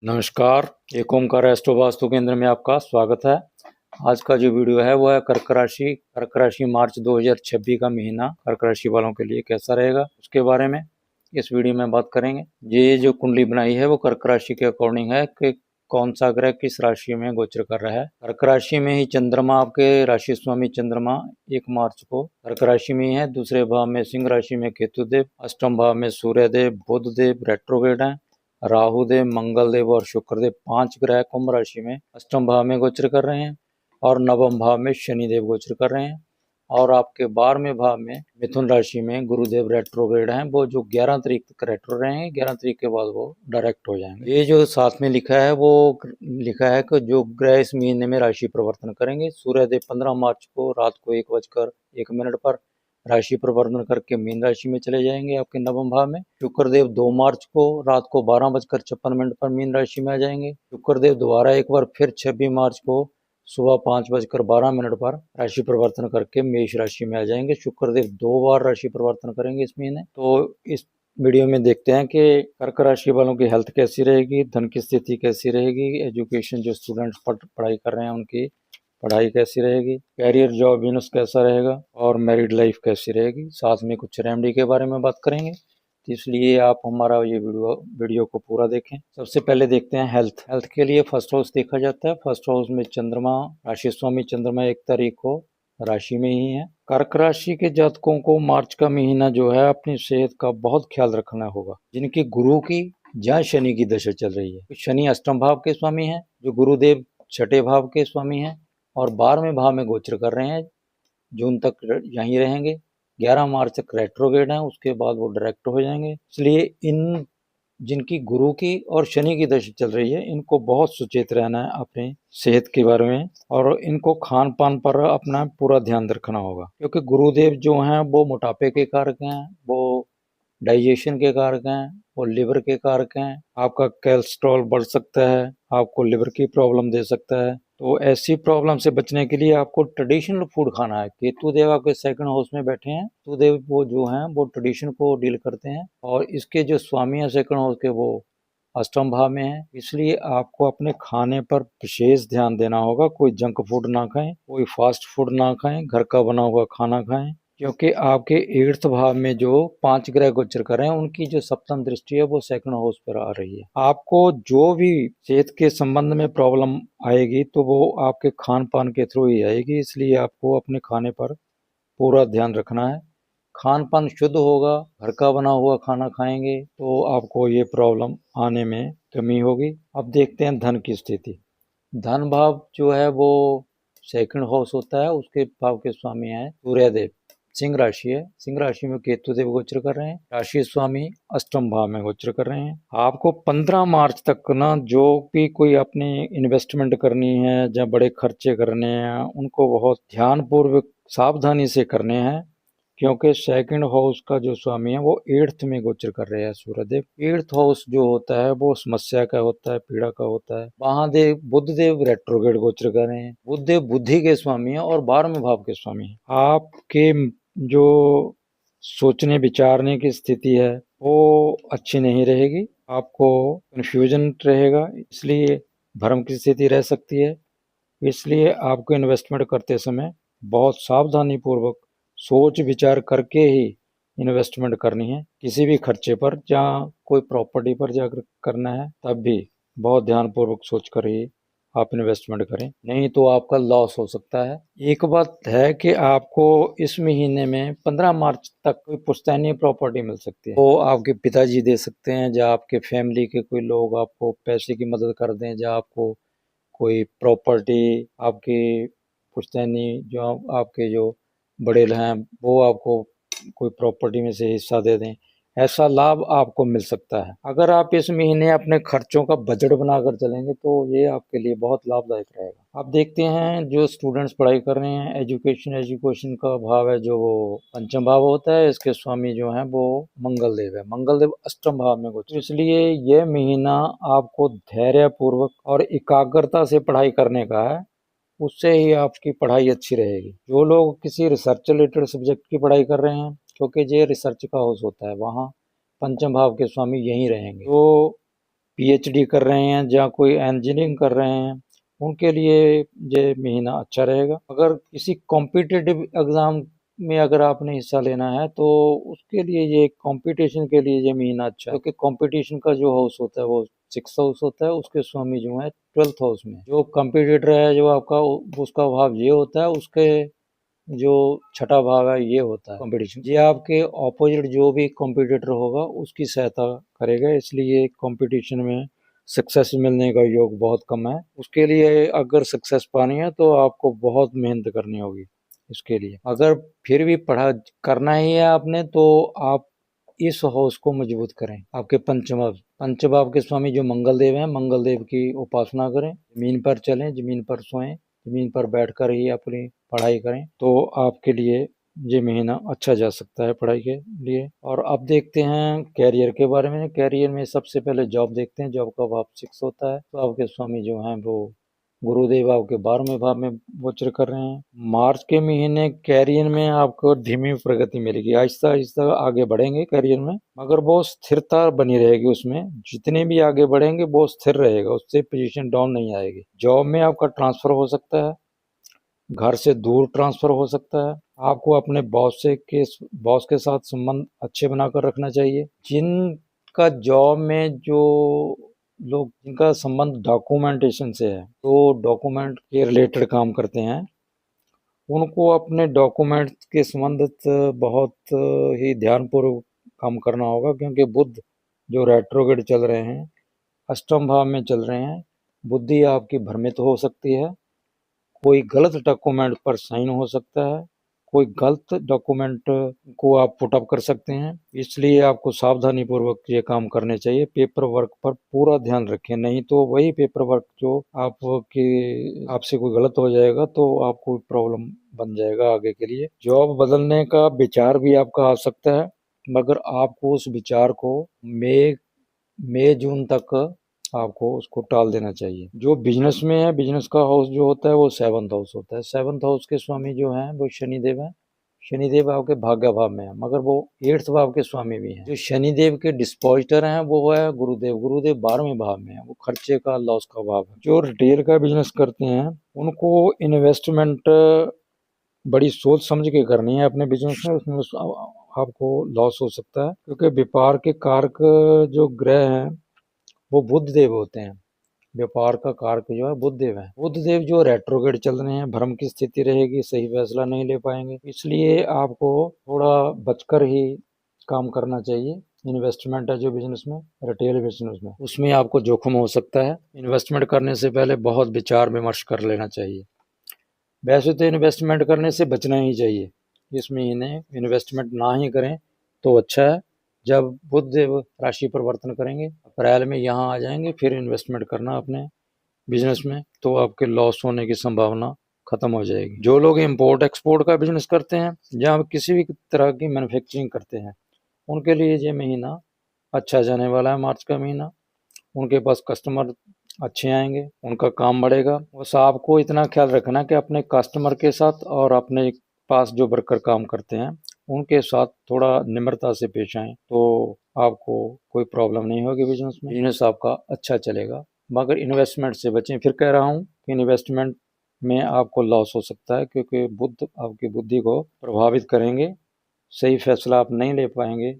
नमस्कार, एक ओमकार एस्ट्रो वास्तु केंद्र में आपका स्वागत है। आज का जो वीडियो है वो है कर्क राशि मार्च 2026 का महीना कर्क राशि वालों के लिए कैसा रहेगा उसके बारे में इस वीडियो में बात करेंगे। ये जो कुंडली बनाई है वो कर्क राशि के अकॉर्डिंग है कि कौन सा ग्रह किस राशि में गोचर कर रहा है। कर्क राशि में ही चंद्रमा, आपके राशि स्वामी चंद्रमा 1 मार्च को कर्क राशि में ही है। दूसरे भाव में सिंह राशि में केतु देव, अष्टम भाव में सूर्य देव, बुध देव रेट्रोग्रेड है, राहु देव, मंगल देव और शुक्र देव 5 ग्रह कुंभ राशि में अष्टम भाव में गोचर कर रहे हैं और नवम भाव में शनि देव गोचर कर रहे हैं। और आपके 12वें भाव में मिथुन राशि में गुरुदेव रेट्रोग्रेड हैं, वो जो 11 तारीख तक रेट्रो रहेंगे, 11 तारीख के बाद वो डायरेक्ट हो जाएंगे। ये जो साथ में लिखा है वो लिखा है कि जो ग्रह इस महीने में राशि परिवर्तन करेंगे। सूर्य देव 15 मार्च को रात को 1:01 पर राशि परिवर्तन करके मीन राशि में चले जाएंगे आपके नवम भाव में। शुक्रदेव 2 मार्च को रात को 12:56 पर मीन राशि में आ जाएंगे। शुक्रदेव दोबारा एक बार फिर 26 मार्च को सुबह 5:12 पर राशि परिवर्तन करके मेष राशि में आ जाएंगे। शुक्रदेव 2 बार राशि परिवर्तन करेंगे इस महीने। तो इस वीडियो में देखते हैं कि कर्क राशि वालों की हेल्थ कैसी रहेगी, धन की स्थिति कैसी रहेगी, एजुकेशन जो स्टूडेंट्स पढ़ाई कर रहे हैं उनकी पढ़ाई कैसी रहेगी, कैरियर जॉब बिजनेस कैसा रहेगा और मैरिड लाइफ कैसी रहेगी। साथ में कुछ रेमेडी के बारे में बात करेंगे, तो इसलिए आप हमारा ये वीडियो को पूरा देखें। सबसे पहले देखते हैं हेल्थ के लिए फर्स्ट हाउस देखा जाता है। फर्स्ट हाउस में चंद्रमा, राशि स्वामी चंद्रमा 1 तारीख को राशि में ही है। कर्क राशि के जातकों को मार्च का महीना जो है अपनी सेहत का बहुत ख्याल रखना होगा। जिनकी गुरु की या शनि की दशा चल रही है, शनि अष्टम भाव के स्वामी है, जो गुरुदेव 6ठे भाव के स्वामी है और 12वें भाव में गोचर कर रहे हैं। जून तक यहीं रहेंगे, 11 मार्च तक रेट्रोग्रेड हैं, उसके बाद वो डायरेक्ट हो जाएंगे। इसलिए इन जिनकी गुरु की और शनि की दशा चल रही है, इनको बहुत सचेत रहना है अपनी सेहत के बारे में और इनको खान पान पर अपना पूरा ध्यान रखना होगा। क्योंकि गुरुदेव जो हैं वो मोटापे के कारक हैं, वो डाइजेशन के कारक हैं, वो लिवर के कारक हैं। आपका कोलेस्ट्रॉल बढ़ सकता है, आपको लिवर की प्रॉब्लम दे सकता है। तो ऐसी प्रॉब्लम से बचने के लिए आपको ट्रेडिशनल फूड खाना है। केतु देव आपके सेकंड हाउस में बैठे हैं, केतु देव वो जो हैं वो ट्रेडिशन को डील करते हैं और इसके जो स्वामी है सेकंड हाउस के वो अष्टम भाव में है। इसलिए आपको अपने खाने पर विशेष ध्यान देना होगा। कोई जंक फूड ना खाएं, कोई फास्ट फूड ना खाएं, घर का बना हुआ खाना खाएं। क्योंकि आपके 8th भाव में जो 5 ग्रह गोचर कर रहे हैं उनकी जो सप्तम दृष्टि है वो सेकंड हाउस पर आ रही है। आपको जो भी सेहत के संबंध में प्रॉब्लम आएगी तो वो आपके खान पान के थ्रू ही आएगी। इसलिए आपको अपने खाने पर पूरा ध्यान रखना है। खान पान शुद्ध होगा, घर का बना हुआ खाना खाएंगे तो आपको ये प्रॉब्लम आने में कमी होगी। अब देखते हैं धन की स्थिति। धन भाव जो है वो सेकंड हाउस होता है, उसके भाव के स्वामी है सूर्यदेव। सिंह राशि है, सिंह राशि में केतु देव गोचर कर रहे हैं, राशि स्वामी अष्टम भाव में गोचर कर रहे हैं। आपको 15 मार्च तक ना जो भी कोई अपनी इन्वेस्टमेंट करनी है या बड़े खर्चे करने हैं उनको बहुत ध्यान पूर्वक सावधानी से करने हैं। क्योंकि सेकंड हाउस का जो स्वामी है वो 8th में गोचर कर रहे हैं सूर्यदेव। 8th हाउस जो होता है वो समस्या का होता है, पीड़ा का होता है। महादेव बुध देव रेट्रोग्रेड गोचर कर रहे हैं। बुध देव बुद्धि के स्वामी है और 12वें भाव के स्वामी है। आपके जो सोचने विचारने की स्थिति है वो अच्छी नहीं रहेगी, आपको कंफ्यूजन रहेगा, इसलिए भ्रम की स्थिति रह सकती है। इसलिए आपको इन्वेस्टमेंट करते समय बहुत सावधानी पूर्वक सोच विचार करके ही इन्वेस्टमेंट करनी है। किसी भी खर्चे पर या कोई प्रॉपर्टी पर जाकर करना है तब भी बहुत ध्यानपूर्वक सोच कर ही आप इन्वेस्टमेंट करें, नहीं तो आपका लॉस हो सकता है। एक बात है कि आपको इस महीने में 15 मार्च तक कोई पुश्तैनी प्रॉपर्टी मिल सकती है। वो आपके पिताजी दे सकते हैं या आपके फैमिली के कोई लोग आपको पैसे की मदद कर दें या आपको कोई प्रॉपर्टी आपकी पुश्तैनी जो आपके जो बड़े हैं वो आपको कोई प्रॉपर्टी में से हिस्सा दे दें, ऐसा लाभ आपको मिल सकता है। अगर आप इस महीने अपने खर्चों का बजट बनाकर चलेंगे तो ये आपके लिए बहुत लाभदायक रहेगा। अब देखते हैं जो स्टूडेंट्स पढ़ाई कर रहे हैं, एजुकेशन का भाव है जो वो पंचम भाव होता है, इसके स्वामी जो हैं वो मंगल देव है। मंगल देव अष्टम भाव में गोचर, इसलिए यह महीना आपको धैर्य पूर्वक और एकाग्रता से पढ़ाई करने का है, उससे ही आपकी पढ़ाई अच्छी रहेगी। जो लोग किसी रिसर्च रिलेटेड सब्जेक्ट की पढ़ाई कर रहे हैं, क्योंकि ये रिसर्च का हाउस होता है, वहाँ पंचम भाव के स्वामी यहीं रहेंगे। तो पीएचडी कर रहे हैं या कोई इंजीनियरिंग कर रहे हैं, उनके लिए ये महीना अच्छा रहेगा। अगर किसी कॉम्पिटिटिव एग्जाम में अगर आपने हिस्सा लेना है तो उसके लिए ये कंपटीशन के लिए ये महीना अच्छा है, क्योंकि कंपटीशन का जो हाउस होता है वो 6th हाउस होता है, उसके स्वामी जो है 12th हाउस में। जो कंपटीटर है जो आपका, उसका भाव ये होता है, उसके जो छठा भाव है ये होता है कंपटीशन। ये आपके ऑपोजिट जो भी कंपटीटर होगा उसकी सहायता करेगा, इसलिए कंपटीशन में सक्सेस मिलने का योग बहुत कम है। उसके लिए अगर सक्सेस पानी है तो आपको बहुत मेहनत करनी होगी इसके लिए। अगर फिर भी पढ़ा करना ही है आपने तो आप इस हाउस को मजबूत करें। आपके पंचभाव के स्वामी जो मंगल देव हैं, मंगल देव की उपासना करें, जमीन पर चलें, जमीन पर सोएं, जमीन पर बैठकर ही अपनी पढ़ाई करें, तो आपके लिए ये महीना अच्छा जा सकता है पढ़ाई के लिए। और अब देखते हैं कैरियर के बारे में। कैरियर में सबसे पहले जॉब देखते हैं। जॉब का भाव 6 होता है, तो आपके स्वामी जो हैं वो गुरुदेव आपके 12वें भाव में गोचर कर रहे हैं। मार्च के महीने कैरियर में आपको धीमी प्रगति मिलेगी, आहिस्ता आहिस्ता आगे बढ़ेंगे कैरियर में, मगर बहुत स्थिरता बनी रहेगी उसमें। जितने भी आगे बढ़ेंगे बहुत स्थिर रहेगा, उससे पोजीशन डाउन नहीं आएगी। जॉब में आपका ट्रांसफर हो सकता है, घर से दूर ट्रांसफर हो सकता है। आपको अपने बॉस के साथ संबंध अच्छे बनाकर रखना चाहिए। जिनका जॉब में जो लोग, जिनका संबंध डॉक्यूमेंटेशन से है, तो डॉक्यूमेंट के रिलेटेड काम करते हैं, उनको अपने डॉक्यूमेंट के संबंधित बहुत ही ध्यानपूर्वक काम करना होगा, क्योंकि बुध जो रेट्रोग्रेड चल रहे हैं, अष्टम भाव में चल रहे हैं, बुद्धि आपकी भ्रमित हो सकती है। कोई गलत डॉक्यूमेंट पर साइन हो सकता है, कोई गलत डॉक्यूमेंट को आप पुटअप कर सकते हैं, इसलिए आपको सावधानी पूर्वक ये काम करने चाहिए। पेपर वर्क पर पूरा ध्यान रखें, नहीं तो वही पेपर वर्क जो आपसे कोई गलत हो जाएगा तो आपको प्रॉब्लम बन जाएगा आगे के लिए। जॉब बदलने का विचार भी आपका आ सकता है, मगर आपको उस विचार को मई जून तक आपको उसको टाल देना चाहिए। जो बिजनेस में है, बिजनेस का हाउस जो होता है वो 7th हाउस होता है। 7th हाउस के स्वामी जो हैं वो शनिदेव हैं। शनिदेव आपके भाग्य भाव में है, मगर वो 8th भाव के स्वामी भी हैं। जो शनिदेव के डिस्पोजिटर हैं वो है गुरुदेव। गुरुदेव 12वें भाव में है, वो खर्चे का, लॉस का भाव है। जो रिटेल का बिजनेस करते हैं उनको इन्वेस्टमेंट बड़ी सोच समझ के करनी है अपने बिजनेस में, उसमें आपको लॉस हो सकता है, क्योंकि व्यापार के कारक जो ग्रह हैं वो बुध देव होते हैं। व्यापार का कारक जो है बुध देव है। बुध देव जो रेट्रोग्रेड चल रहे हैं, भ्रम की स्थिति रहेगी, सही फैसला नहीं ले पाएंगे, इसलिए आपको थोड़ा बचकर ही काम करना चाहिए। इन्वेस्टमेंट है जो बिजनेस में, रिटेल बिजनेस में, उसमें आपको जोखिम हो सकता है। इन्वेस्टमेंट करने से पहले बहुत विचार विमर्श कर लेना चाहिए। वैसे तो इन्वेस्टमेंट करने से बचना ही चाहिए, इस महीने इन्वेस्टमेंट ना ही करें तो अच्छा है। जब बुध देव राशि परिवर्तन करेंगे, अप्रैल में यहाँ आ जाएंगे, फिर इन्वेस्टमेंट करना अपने बिजनेस में, तो आपके लॉस होने की संभावना खत्म हो जाएगी। जो लोग इंपोर्ट एक्सपोर्ट का बिजनेस करते हैं या किसी भी तरह की मैन्युफैक्चरिंग करते हैं, उनके लिए ये महीना अच्छा जाने वाला है, मार्च का महीना। उनके पास कस्टमर अच्छे आएंगे, उनका काम बढ़ेगा। बस आपको इतना ख्याल रखना कि अपने कस्टमर के साथ और अपने पास जो वर्कर काम करते हैं उनके साथ थोड़ा निम्रता से पेश आएं, तो आपको कोई प्रॉब्लम नहीं होगी बिजनेस में। बिजनेस आपका अच्छा चलेगा, मगर इन्वेस्टमेंट से बचें। फिर कह रहा हूँ कि इन्वेस्टमेंट में आपको लॉस हो सकता है, क्योंकि बुध आपकी बुद्धि को प्रभावित करेंगे, सही फैसला आप नहीं ले पाएंगे,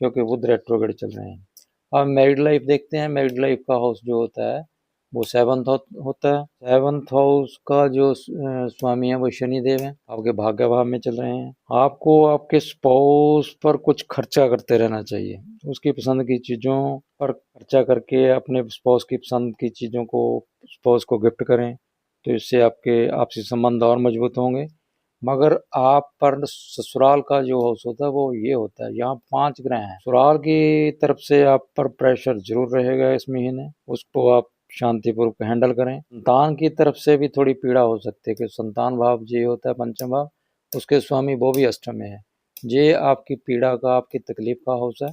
क्योंकि बुध रेट्रोग्रेड चल रहे हैं। अब मैरिड लाइफ देखते हैं। मैरिड लाइफ का हाउस जो होता है वो 7th होता है। 7th हाउस का जो स्वामी है वो शनिदेव है, आपके भाग्य भाव में चल रहे हैं। आपको आपके स्पाउस पर कुछ खर्चा करते रहना चाहिए, उसकी पसंद की चीज़ों पर खर्चा करके अपने स्पाउस की पसंद की चीज़ों को स्पाउस को गिफ्ट करें, तो इससे आपके आपसी संबंध और मजबूत होंगे। मगर आप पर ससुराल का जो हाउस होता है वो ये होता है, यहाँ 5 ग्रह हैं। ससुराल की तरफ से आप पर प्रेशर जरूर रहेगा इस महीने, उसको आप शांतिपूर्वक हैंडल करें। संतान की तरफ से भी थोड़ी पीड़ा हो सकती है, कि संतान भाव जो होता है पंचम भाव, उसके स्वामी वो भी अष्टम में है। ये आपकी पीड़ा का, आपकी तकलीफ का हाउस है,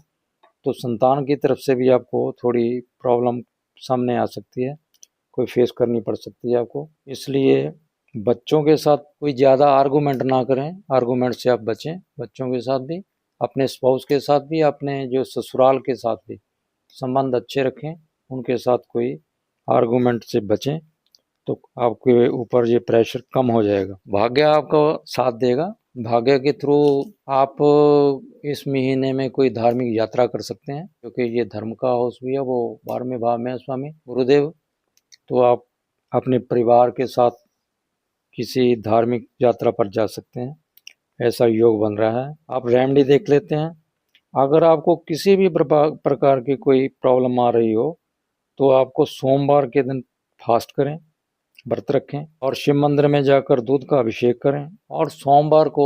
तो संतान की तरफ से भी आपको थोड़ी प्रॉब्लम सामने आ सकती है, कोई फेस करनी पड़ सकती है आपको। इसलिए बच्चों के साथ कोई ज़्यादा आर्गूमेंट ना करें, आर्गूमेंट से आप बचें। बच्चों के साथ भी, अपने स्पाउस के साथ भी, अपने जो ससुराल के साथ भी संबंध अच्छे रखें, उनके साथ कोई आर्गुमेंट से बचें, तो आपके ऊपर ये प्रेशर कम हो जाएगा। भाग्य आपका साथ देगा। भाग्य के थ्रू आप इस महीने में कोई धार्मिक यात्रा कर सकते हैं, क्योंकि ये धर्म का हाउस भी है, वो 12वें भाव में है स्वामी गुरुदेव। तो आप अपने परिवार के साथ किसी धार्मिक यात्रा पर जा सकते हैं, ऐसा योग बन रहा है। आप रेमेडी देख लेते हैं। अगर आपको किसी भी प्रकार की कोई प्रॉब्लम आ रही हो, तो आपको सोमवार के दिन फास्ट करें, व्रत रखें और शिव मंदिर में जाकर दूध का अभिषेक करें। और सोमवार को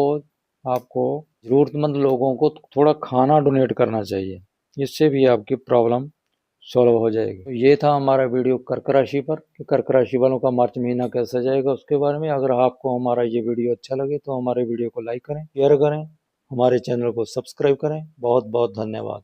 आपको ज़रूरतमंद लोगों को थोड़ा खाना डोनेट करना चाहिए, इससे भी आपकी प्रॉब्लम सॉल्व हो जाएगी। तो ये था हमारा वीडियो कर्क राशि पर, कि कर्क राशि वालों का मार्च महीना कैसा जाएगा उसके बारे में। अगर आपको हमारा ये वीडियो अच्छा लगे तो हमारे वीडियो को लाइक करें, शेयर करें, हमारे चैनल को सब्सक्राइब करें। बहुत बहुत धन्यवाद।